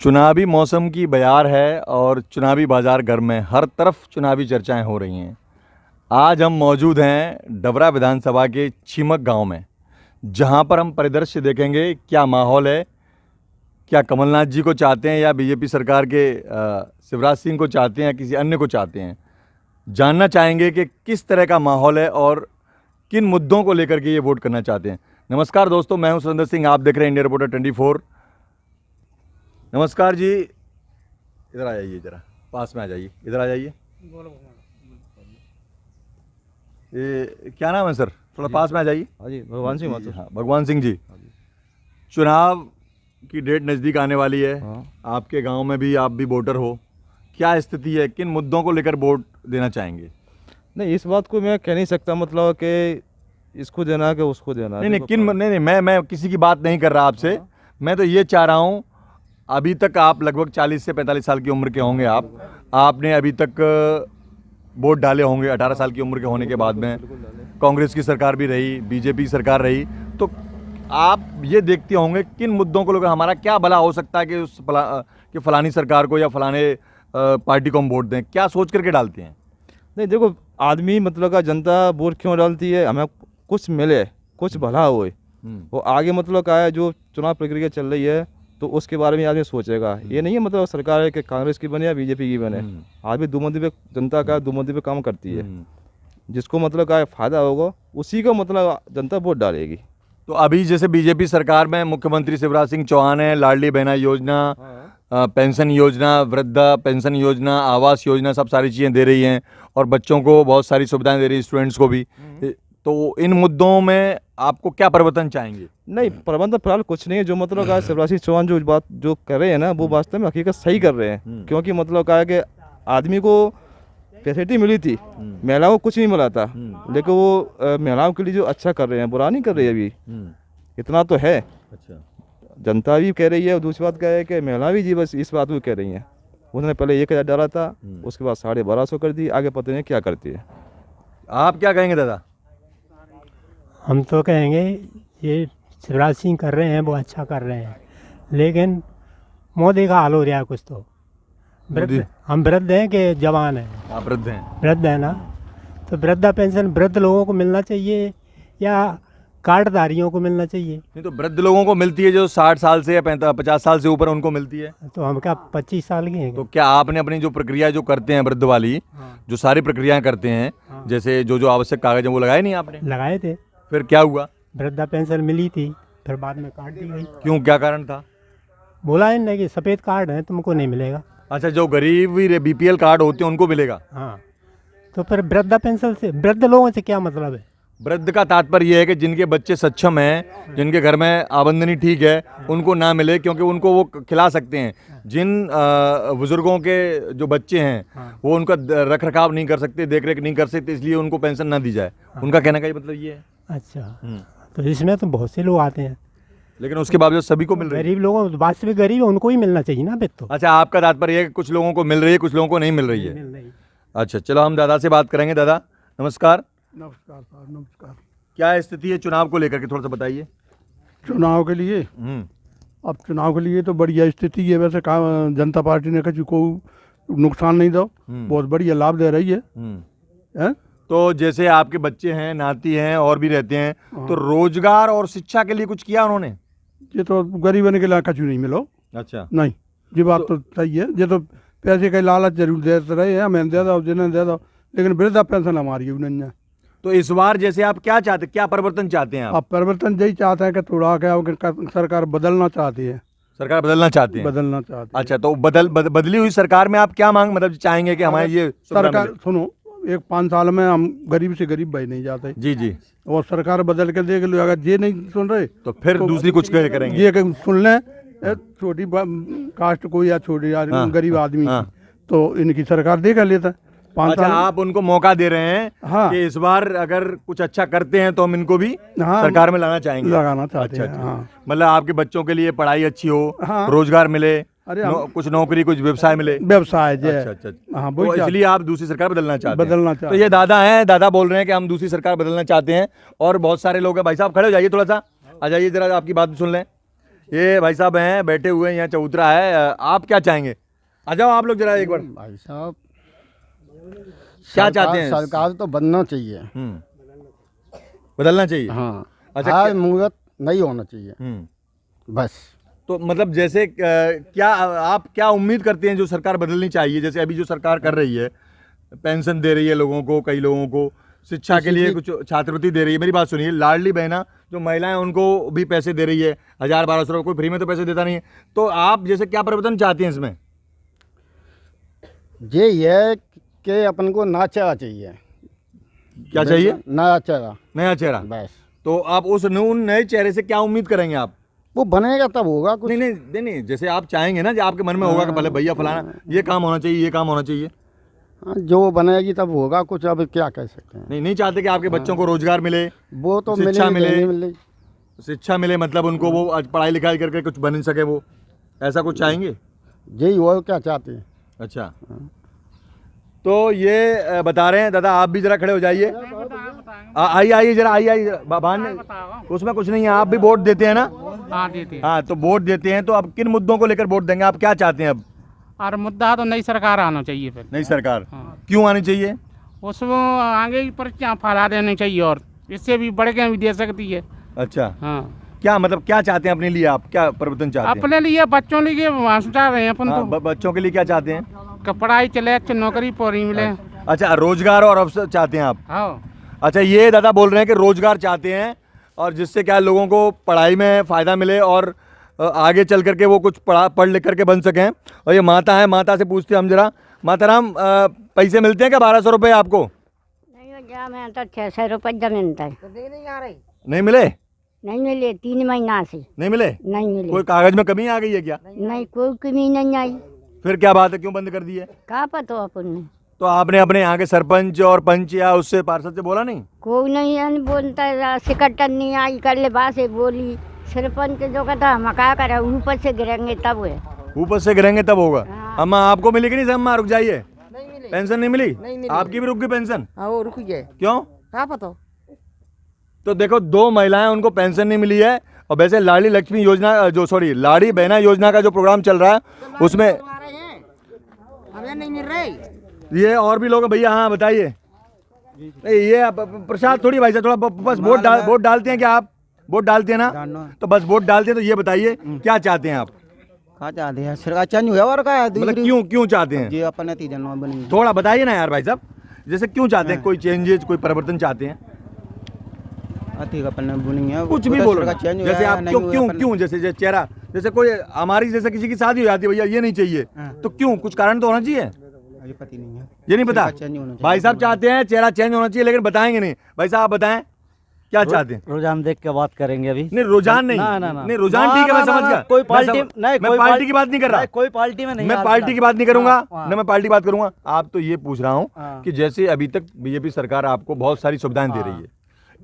चुनावी मौसम की बयार है और चुनावी बाजार गर्म है। हर तरफ चुनावी चर्चाएं हो रही हैं। आज हम मौजूद हैं डबरा विधानसभा के छिमक गांव में, जहां पर हम परिदृश्य देखेंगे क्या माहौल है, क्या कमलनाथ जी को चाहते हैं या बीजेपी सरकार के शिवराज सिंह को चाहते हैं या किसी अन्य को चाहते हैं। जानना चाहेंगे कि किस तरह का माहौल है और किन मुद्दों को लेकर के ये वोट करना चाहते हैं। नमस्कार दोस्तों, मैं हूं सुरेंद्र सिंह, आप देख रहे हैं इंडिया रिपोर्टर 24। नमस्कार जी, इधर आ जाइए, जरा पास में आ जाइए, इधर आ जाइए। ये क्या नाम है सर, थोड़ा पास में आ जाइए। हाँ जी, भगवान सिंह माथुर। हाँ, भगवान सिंह जी। चुनाव की डेट नज़दीक आने वाली है। हाँ। आपके गांव में भी आप भी वोटर हो, क्या स्थिति है, किन मुद्दों को लेकर वोट देना चाहेंगे? नहीं, इस बात को मैं कह नहीं सकता, मतलब कि इसको देना है कि उसको देना है। नहीं, मैं किसी की बात नहीं कर रहा आपसे। मैं तो ये चाह रहा हूँ, अभी तक आप लगभग 40 से 45 साल की उम्र के होंगे। आपने अभी तक वोट डाले होंगे 18 साल की उम्र के होने के बाद में। कांग्रेस की सरकार भी रही, बीजेपी सरकार रही, तो आप ये देखते होंगे किन मुद्दों को लेकर हमारा क्या भला हो सकता है कि फलानी सरकार को या फलाने पार्टी को हम वोट दें। क्या सोच करके डालते हैं? नहीं, देखो, आदमी मतलब का जनता वोट क्यों डालती है? हमें कुछ मिले, कुछ भला होए। वो आगे मतलब का है, जो चुनाव प्रक्रिया चल रही है तो उसके बारे में आदमी सोचेगा। ये नहीं है मतलब सरकार है कि कांग्रेस की बने या बीजेपी की बने। आदमी दुमंदी पे जनता का दुमंदी पे काम करती है। जिसको मतलब का फ़ायदा होगा उसी को मतलब जनता वोट डालेगी। तो अभी जैसे बीजेपी सरकार में मुख्यमंत्री शिवराज सिंह चौहान है, लाडली बहना योजना, पेंशन योजना, वृद्धा पेंशन योजना, आवास योजना, सब सारी चीज़ें दे रही हैं और बच्चों को बहुत सारी सुविधाएं दे रही है, स्टूडेंट्स को भी। तो इन मुद्दों में आपको क्या परिवर्तन चाहेंगे? नहीं, प्रबंध फिलहाल कुछ नहीं है। जो मतलब का शिवराज सिंह चौहान जो बात जो कर रहे हैं ना, वो वास्तव में हकीकत सही कर रहे हैं। क्योंकि मतलब का है कि आदमी को फैसिलिटी मिली थी, महिलाओं को कुछ नहीं मिला था, लेकिन वो महिलाओं के लिए जो अच्छा कर रहे हैं, बुरा नहीं कर रही है। अभी इतना तो है। अच्छा, जनता भी कह रही है और दूसरी बात क्या है कि महिला भी जी बस इस बात को कह रही हैं। उन्होंने पहले 1000 डाला था, उसके बाद 1250 कर दी, आगे पता नहीं क्या करती है। आप क्या कहेंगे दादा? हम तो कहेंगे ये शिवराज सिंह कर रहे हैं वो अच्छा कर रहे हैं, लेकिन मोदी का हाल हो रहा है कुछ तो। हम वृद्ध हैं कि जवान हैं? आप वृद्ध हैं। वृद्ध हैं ना, तो वृद्धा पेंशन वृद्ध लोगों को मिलना चाहिए या कार्डधारियों को मिलना चाहिए? नहीं, तो वृद्ध लोगों को मिलती है, जो 60 साल से या 50 साल से ऊपर उनको मिलती है। तो हम क्या 25 साल के हैं? तो क्या आपने अपनी जो प्रक्रिया जो करते हैं वृद्ध वाली, जो सारी प्रक्रियाएं करते हैं, जैसे जो जो आवश्यक कागज हैं वो लगाए नहीं आपने? लगाए थे। फिर क्या हुआ? वृद्धा पेंशन मिली थी, फिर बाद में काट दी गई। क्यों, क्या कारण था? बोला है ना कि सफ़ेद कार्ड है, तुमको नहीं मिलेगा। अच्छा, जो गरीब BPL कार्ड होते हैं उनको मिलेगा। हाँ, तो फिर वृद्धा पेंशन से वृद्ध लोगों से क्या मतलब है? वृद्ध का तात्पर्य यह है कि जिनके बच्चे सक्षम हैं, जिनके घर में आमदनी ठीक है, उनको ना मिले, क्योंकि उनको वो खिला सकते हैं। जिन बुजुर्गों के जो बच्चे हैं वो उनका रख रखाव नहीं कर सकते, देख रेख नहीं कर सकते, इसलिए उनको पेंशन ना दी जाए। उनका कहने का ये मतलब ये है। अच्छा, तो इसमें तो बहुत से लोग आते हैं, लेकिन उसके बावजूद सभी को मिल रही है। गरीब लोगों, वास्तविक गरीब है, उनको ही मिलना चाहिए ना फिर तो। अच्छा, आपका तात्पर्य है कि कुछ लोगों को मिल रही है, कुछ लोगों को नहीं मिल रही है। मिल रही। अच्छा, चलो हम दादा से बात करेंगे। दादा नमस्कार। नमस्कार साहब, नमस्कार। क्या स्थिति है चुनाव को लेकर के, थोड़ा सा बताइए। चुनाव के लिए अब चुनाव के लिए तो बढ़िया स्थिति है। वैसे काम जनता पार्टी ने किसी को नुकसान नहीं दो, बहुत बढ़िया लाभ दे रही है। हैं? तो जैसे आपके बच्चे हैं, नाती हैं और भी रहते हैं, तो रोजगार और शिक्षा के लिए कुछ किया उन्होंने? ये तो गरीबन के लिए कछु नहीं मिलो। अच्छा, नहीं, ये बात तो सही है। ये तो पैसे का लालच जरूर देते रहे हैं, हमें दे दो, जिन्हें दे दो, लेकिन वृद्धा पेंशन हमारी उन्हें। तो इस बार जैसे आप क्या चाहते, क्या परिवर्तन चाहते हैं आप? अब परिवर्तन यही चाहते हैं कि थोड़ा क्या सरकार बदलना चाहती है। सरकार बदलना चाहते हैं? बदलना चाहती है। अच्छा, तो बदली हुई सरकार में आप क्या मांग मतलब चाहेंगे कि हमारे ये सरकार, सुनो, 1-5 साल में हम गरीब से गरीब भाई नहीं जाते। जी जी, और सरकार बदल के देख लो। अगर ये नहीं सुन रहे तो फिर दूसरी कुछ करेंगे। ये सुन लें, छोटी कास्ट को या छोटी गरीब आदमी, तो इनकी सरकार देख लेता है। अच्छा, आप उनको मौका दे रहे हैं कि इस बार अगर कुछ अच्छा करते हैं तो हम इनको भी सरकार में लाना चाहेंगे, लगाना चाहते हैं। अच्छा, मतलब आपके बच्चों के लिए पढ़ाई अच्छी हो, रोजगार मिले, कुछ नौकरी, कुछ व्यवसाय मिले, व्यवसाय। अच्छा, हाँ, तो इसलिए आप दूसरी सरकार बदलना चाहते हैं। तो ये दादा हैं, दादा बोल रहे हैं कि हम दूसरी सरकार बदलना चाहते हैं। और बहुत सारे लोग हैं। भाई साहब खड़े हो जाइए, थोड़ा सा आ जाइए, जरा आपकी बात सुन लें। ये भाई साहब हैं बैठे हुए हैं, यहाँ चबूतरा है। आप क्या चाहेंगे? आ जाओ आप लोग जरा एक बार। भाई साहब क्या चाहते हैं? सरकार तो बनना चाहिए। बदलना चाहिए। हाँ, अच्छा, हर मुहूर्त नहीं होना चाहिए बस। तो मतलब जैसे क्या आप क्या उम्मीद करते हैं जो सरकार बदलनी चाहिए? जैसे अभी जो सरकार कर रही है, पेंशन दे रही है लोगों को, कई लोगों को शिक्षा के लिए कुछ छात्रवृत्ति दे रही है। मेरी बात सुनिए, लाडली बहना जो महिलाएं उनको भी पैसे दे रही है, 1000-1200 रुपये, कोई फ्री में तो पैसे देता नहीं है। तो आप जैसे क्या परिवर्तन चाहते हैं इसमें? ये है कि अपन को नया चेहरा चाहिए। क्या चाहिए? नया चेहरा। नया चेहरा। बस तो आप उस नए चेहरे से क्या उम्मीद करेंगे आप? वो बनेगा तब होगा कुछ। नहीं, जैसे आप चाहेंगे ना, जो आपके मन में होगा कि भले भैया फलाना ये काम होना चाहिए, ये काम होना चाहिए। हाँ, जो बनेगी तब होगा कुछ। अब क्या कह सकते हैं। नहीं चाहते कि आपके बच्चों को रोजगार मिले, वो तो शिक्षा मिले। शिक्षा मिले, मतलब उनको वो आज पढ़ाई लिखाई करके कुछ बन सके, वो ऐसा कुछ चाहेंगे? यही और क्या चाहते हैं। अच्छा, तो ये बता रहे हैं। दादा आप भी जरा खड़े हो जाइए। आइए जरा, आइए बाहर। उसमें कुछ नहीं है, आप भी वोट देते हैं ना? हाँ देते हैं। हाँ, तो वोट देते हैं, तो अब किन मुद्दों को लेकर वोट देंगे? आप क्या चाहते हैं अब? और मुद्दा तो नई सरकार आना चाहिए फिर। नई सरकार हाँ। क्यों आनी चाहिए? उसमें आगे की पर्चियाँ फैला देनी चाहिए और इससे भी बढ़ के भी दे सकती है। अच्छा, हाँ, क्या मतलब क्या चाहते हैं अपने लिए? आप क्या परिवर्तन चाहते हैं? अपने लिए बच्चों लिए चाह रहे हैं अपन हाँ, तो बच्चों के लिए क्या चाहते हैं? कि पढ़ाई चले, अच्छी नौकरी पूरी मिले। अच्छा, रोजगार और अवसर चाहते हैं आप? हाँ, अच्छा, ये दादा बोल रहे हैं कि रोजगार चाहते हैं और जिससे क्या लोगों को पढ़ाई में फ़ायदा मिले और आगे चल करके वो कुछ पढ़ लिख करके बन सकें। और ये माता है, माता से पूछते हैं हम जरा। माता राम, पैसे मिलते हैं क्या 1200 रुपये आपको? नहीं, तो 600 रुपये जमीन था। नहीं मिले? नहीं मिले, 3 महीना से नहीं मिले? नहीं मिले। कोई कागज में कमी आ गई है क्या? नहीं, कोई कमी नहीं आई। फिर क्या बात है, क्यों बंद कर दी है? कहा पता अपन ने। तो आपने अपने यहाँ के सरपंच और पंच या उससे पार्षद से बोला नहीं? कोई नहीं बोलता, सिकट्टन नहीं आई, कर ले बात से बोली। सरपंच जो कहता हम क्या करें, ऊपर से गिरेंगे तब है। ऊपर से गिरेंगे तब होगा। हाँ। अम्मा आपको मिली कि नहीं? अम्मा रुक जाइए। नहीं मिली। पेंशन नहीं मिली? नहीं मिली। आपकी भी रुक गई पेंशन? हाँ, वो रुक गए। क्यों? कहा पता। तो देखो, 2 महिलाएं, उनको पेंशन नहीं मिली है। और वैसे लाडली लक्ष्मी योजना लाड़ी बहना योजना का जो प्रोग्राम चल रहा है उसमें हमें नहीं मिल रही। ये और भी लोग हैं भैया। हाँ बताइए। ये प्रसाद थोड़ी भाई साहब, थोड़ा बस वोट डालते हैं क्या आप? वोट डालते हैं ना? तो बस वोट डालते हैं। तो ये बताइए क्या चाहते हैं आप? क्या चाहते हैं? सरकार चेंज हुआ और क्या मतलब क्यों चाहते हैं? जी अपन नतीजा न बनी। थोड़ा बताइए ना यार भाई साहब, जैसे क्यों चाहते हैं? कोई चेंजेस, कोई परिवर्तन चाहते हैं? ठीक अपन बनी है कुछ भी बोलो ना। जैसे आप क्यों जैसे चेहरा, जैसे कोई हमारी जैसे किसी की शादी हो जाती है, भैया ये नहीं चाहिए, तो क्यों? कुछ कारण तो होना चाहिए। ये पता नहीं है। ये नहीं पता? भाई साहब चाहते हैं चेहरा चेंज होना चाहिए, लेकिन बताएंगे नहीं। भाई साहब आप बताएं क्या चाहते हैं? रुझान देख के बात करेंगे अभी। नहीं रुझान नहीं, नहीं रुझान ठीक है, मैं समझ गया। कोई पार्टी नहीं, मैं पार्टी की बात नहीं कर रहा। कोई पार्टी में नहीं, मैं पार्टी की बात नहीं करूंगा ना, मैं पार्टी की बात करूंगा। आप तो ये पूछ रहा हूँ कि जैसे अभी तक बीजेपी सरकार आपको बहुत सारी सुविधाएं दे रही है,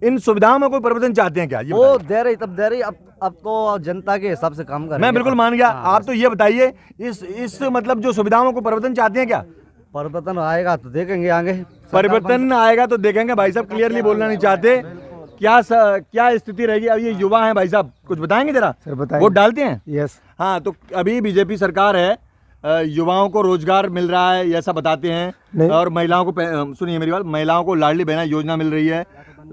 इन सुविधाओं में कोई परिवर्तन चाहते हैं क्या? ये वो दे रही, तब दे रही। अब तो जनता के हिसाब से काम कर। मैं बिल्कुल मान गया। आप तो ये बताइए, इस मतलब जो सुविधाओं में कोई परिवर्तन चाहते हैं क्या? परिवर्तन आएगा तो देखेंगे आगे। परिवर्तन आएगा तो देखेंगे। भाई साहब क्लियरली बोलना नहीं चाहते। क्या स्थिति रहेगी? अब ये युवा हैं भाई साहब, कुछ बताएंगे जरा। वोट डालते हैं? यस। हाँ, तो अभी बीजेपी सरकार है, युवाओं को रोजगार मिल रहा है ऐसा बताते हैं। और महिलाओं को, सुनिए मेरी बात, महिलाओं को लाडली बहना योजना मिल रही है,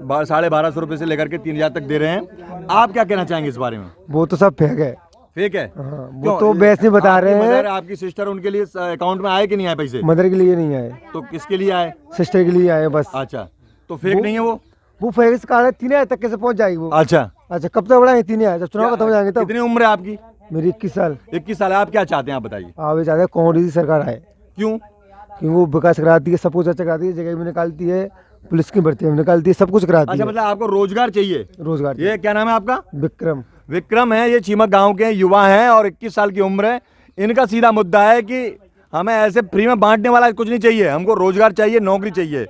1250 रुपए से लेकर के 3000 तक दे रहे हैं। आप क्या कहना चाहेंगे इस बारे में? वो तो सब फेंक है। फेक है? वो तो वैसे बता रहे हैं। आपकी सिस्टर, उनके लिए अकाउंट में आए कि नहीं आए पैसे? मदर के लिए नहीं आए, तो किसके लिए आए? सिस्टर के लिए आए बस। अच्छा, तो फेक नहीं है वो फेक कार्ड है। 3000 तक कैसे पहुंच जाएगी वो? अच्छा, कब तक बढ़ाएंगे? 3000 जब चुनाव खत्म हो जाएंगे तब। कितनी उम्र है आपकी? मेरी 21 साल। 21 साल है। आप क्या चाहते हैं? आप बताइए। आगे चाहते हैं कांग्रेस की सरकार आए। क्यों? क्योंकि वो विकास कराती है, सब कुछ अच्छा कराती है, जगह भी निकालती है, पुलिस की भर्ती में निकालती है, सब कुछ कराती अच्छा, है। मतलब आपको रोजगार चाहिए? रोजगार। ये क्या नाम है आपका? विक्रम। विक्रम है, ये चीमक गांव के युवा हैं और 21 साल की उम्र है। इनका सीधा मुद्दा है कि हमें ऐसे फ्री में बांटने वाला कुछ नहीं चाहिए, हमको रोजगार चाहिए, नौकरी चाहिए।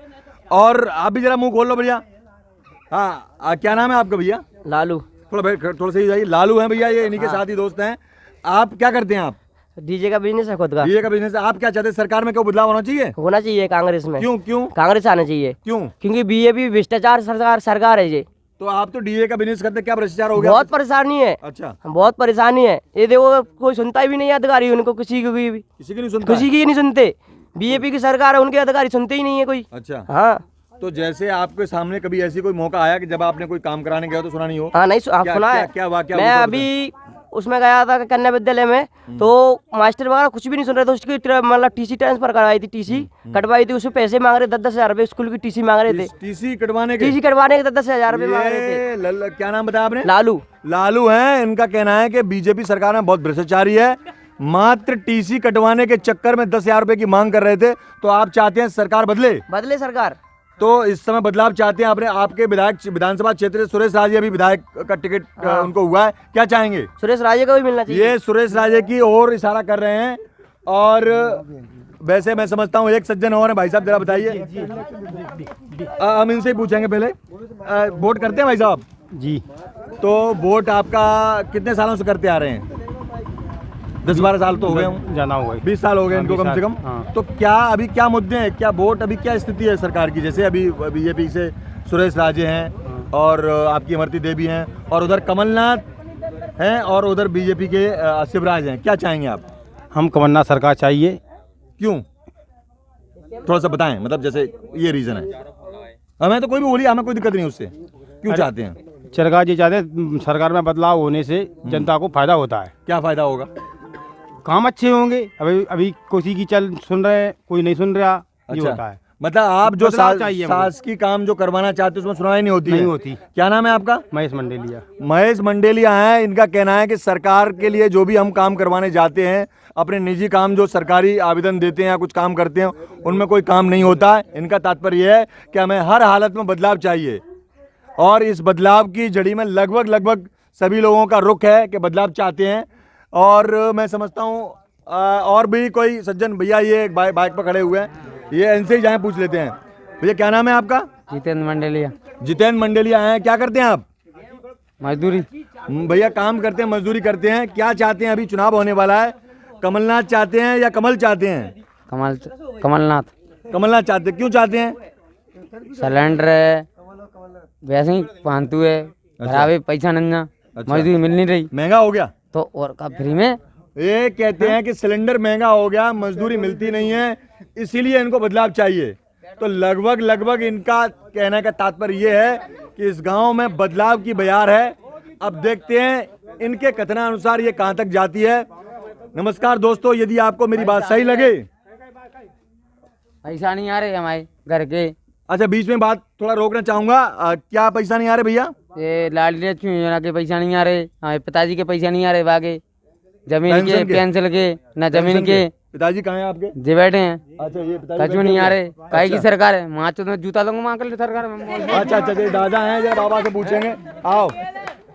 और आप भी जरा मुंह खोल लो भैया। हाँ, क्या नाम है आपका भैया? लालू। थोड़ा सही जाइए। लालू हैं भैया, ये इन्हीं के साथ ही दोस्त हैं। आप क्या करते हैं? आप डीजे का बिजनेस है खुद का। डीजे का बिजनेस है। आप क्या चाहते हैं? सरकार में क्या बदलाव होना चाहिए? होना चाहिए कांग्रेस में। क्यों? कांग्रेस आना चाहिए। क्यों? क्योंकि बीजेपी भ्रष्टाचार सरकार है ये। तो आप तो डीए का बिजनेस करते, क्या भ्रष्टाचार हो गया? बहुत परेशानी है। अच्छा, बहुत परेशानी है। ये देखो कोई सुनता भी नहीं है अधिकारी उनको, किसी की भी, किसी की नहीं सुनता? किसी की नहीं सुनते। बीजेपी की सरकार है, उनके अधिकारी सुनते ही नहीं है कोई। अच्छा, हाँ। तो जैसे आपके सामने कभी ऐसी कोई मौका आया कि जब आपने कोई काम कराने गया तो सुना नहीं हो? हाँ नहीं क्या- सुना क्या- है। क्या वाकया मैं हुआ था अभी उसमें गया था कन्या विद्यालय में, तो मास्टर वगैरह कुछ भी नहीं सुन रहे थे। उसकी मतलब टीसी ट्रांसफर करवाई थी, टीसी कटवाई थी, उसमें पैसे मांग रहे 10-10 हज़ार रुपये, स्कूल की टीसी मांग रहे थे। टीसी कटवाने के? टीसी कटवाने के 10-10 हज़ार रुपये मांग रहे थे। क्या नाम बताया आपने? लालू। लालू हैं। इनका कहना है कि बीजेपी सरकार में बहुत भ्रष्टाचारी है, मात्र टीसी कटवाने के चक्कर में 10,000 रुपए की मांग कर रहे थे। तो आप चाहते हैं सरकार बदले सरकार, तो इस समय बदलाव चाहते हैं। आपके विधायक विधानसभा क्षेत्र से सुरेश राजे अभी विधायक का टिकट उनको हुआ है, क्या चाहेंगे? सुरेश राजे को भी मिलना चाहिए। ये सुरेश राजे की ओर इशारा कर रहे हैं। और वैसे मैं समझता हूँ एक सज्जन और है, भाई साहब जरा बताइए। हम इनसे ही पूछेंगे पहले। वोट करते हैं भाई साहब? जी। तो वोट आपका कितने सालों से करते आ रहे हैं? 10-12 साल तो हो गए हों, जाना होगा 20 साल हो गए इनको कम से कम। तो क्या अभी क्या मुद्दे हैं, क्या वोट अभी क्या स्थिति है सरकार की? जैसे अभी बीजेपी से सुरेश राजे हैं और आपकी इमरती देवी हैं, और उधर कमलनाथ हैं, और उधर बीजेपी के शिवराज हैं, क्या चाहेंगे आप? हम कमलनाथ सरकार चाहिए। क्यों, थोड़ा सा बताएं, मतलब जैसे ये रीजन है। हमें तो कोई भी बोलिए, हमें कोई दिक्कत नहीं उससे। क्यों चाहते हैं? सरकार जी चाहते हैं, सरकार में बदलाव होने से जनता को फायदा होता है। क्या फायदा होगा? काम अच्छे होंगे। अभी किसी की सुन रहे हैं, कोई नहीं सुन रहा, ये होता है। मतलब आप जो बदलाव चाहिए हमको। शासकीय काम जो करवाना चाहते हैं उसमें सुनवाई नहीं होती नहीं है? होती। क्या नाम है आपका? महेश मंडेलिया। महेश मंडेलिया हैं। इनका कहना है कि सरकार के लिए जो भी हम काम करवाने जाते हैं, अपने निजी काम जो सरकारी आवेदन देते हैं या कुछ काम करते हैं, उनमें कोई काम नहीं होता है। इनका तात्पर्य यह है कि हमें हर हालत में बदलाव चाहिए, और इस बदलाव की जड़ी में लगभग सभी लोगों का रुख है कि बदलाव चाहते हैं। और मैं समझता हूँ और भी कोई सज्जन भैया ये बाइक पर खड़े हुए हैं, ये इनसे ही जाएं, पूछ लेते हैं। भैया क्या नाम है आपका? जितेंद्र मंडेलिया। जितेंद्र मंडेलिया हैं। क्या करते हैं आप? मजदूरी। भैया काम करते हैं, मजदूरी करते हैं। क्या चाहते हैं? अभी चुनाव होने वाला है, कमलनाथ चाहते हैं या कमल चाहते हैं? कमलनाथ। कमलनाथ चाहते हैं। क्यों चाहते हैं? सिलेंडर है, वैसे ही फालतू है, भरावे पैसा नहीं ना, मजदूरी मिल नहीं रही, महंगा हो गया तो और का फ्री में। ये कहते हैं कि सिलेंडर महंगा हो गया, मजदूरी मिलती नहीं है, इसीलिए इनको बदलाव चाहिए। तो लगभग इनका कहने का तात्पर्य ये है कि इस गांव में बदलाव की बयार है। अब देखते हैं इनके कथनानुसार ये कहां तक जाती है। नमस्कार दोस्तों, यदि आपको मेरी बात सही लगे। पैसा नहीं आ रहे हमारे घर के। अच्छा, बीच में बात थोड़ा रोकना चाहूंगा। क्या पैसा नहीं आ रहे भैया? ये लाडली लक्ष्मी योजना के पैसा नहीं आ रहे, हमारे पिताजी के पैसा नहीं आ रहे, बागे जमीन के, पेंशन के, न जमीन के। पिताजी कहाँ हैं आपके? जे बैठे हैं। अच्छा, ये पिताजी कछु नहीं आ रहे। काहे की सरकार है, माँ तो जूता दूंगा माँ कर सरकार में। अच्छा, ये दादा हैं, जरा बाबा से पूछेंगे। आओ।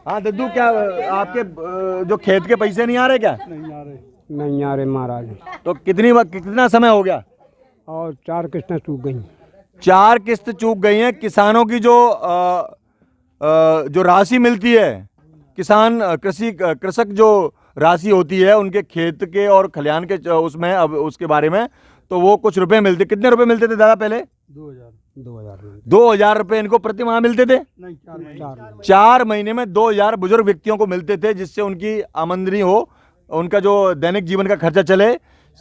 हाँ दद्दू, क्या आपके जो खेत के पैसे नहीं आ रहे क्या? नहीं आ रहे महाराज। तो कितना समय हो गया? और 4 किस्तें चूक गई। 4 किस्त चूक गई हैं। किसानों की जो राशि मिलती है, कृषक जो राशि होती है उनके खेत के और खलिहान के उसमें, अब उसके बारे में, तो वो कुछ रुपए मिलते। कितने रुपए मिलते थे दादा पहले? 2000 रुपए इनको प्रति माह मिलते थे। 4 महीने में 2000 बुजुर्ग व्यक्तियों को मिलते थे, जिससे उनकी आमदनी हो, उनका जो दैनिक जीवन का खर्चा चले।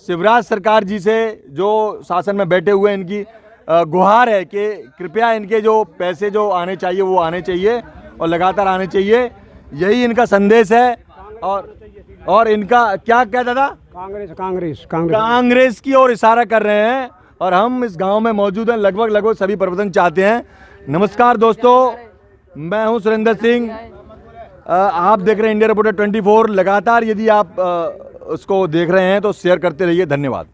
शिवराज सरकार जी से जो शासन में बैठे हुए इनकी गुहार है कि कृपया इनके जो पैसे जो आने चाहिए वो आने चाहिए और लगातार आने चाहिए। यही इनका संदेश है। और इनका क्या दादा? कांग्रेस की ओर इशारा कर रहे हैं। और हम इस गांव में मौजूद हैं, लगभग सभी परिवर्तन चाहते हैं। नमस्कार दोस्तों, मैं हूं सुरेंद्र सिंह। आप देख रहे हैं इंडिया रिपोर्टर 24। लगातार यदि आप उसको देख रहे हैं तो शेयर करते रहिए। धन्यवाद।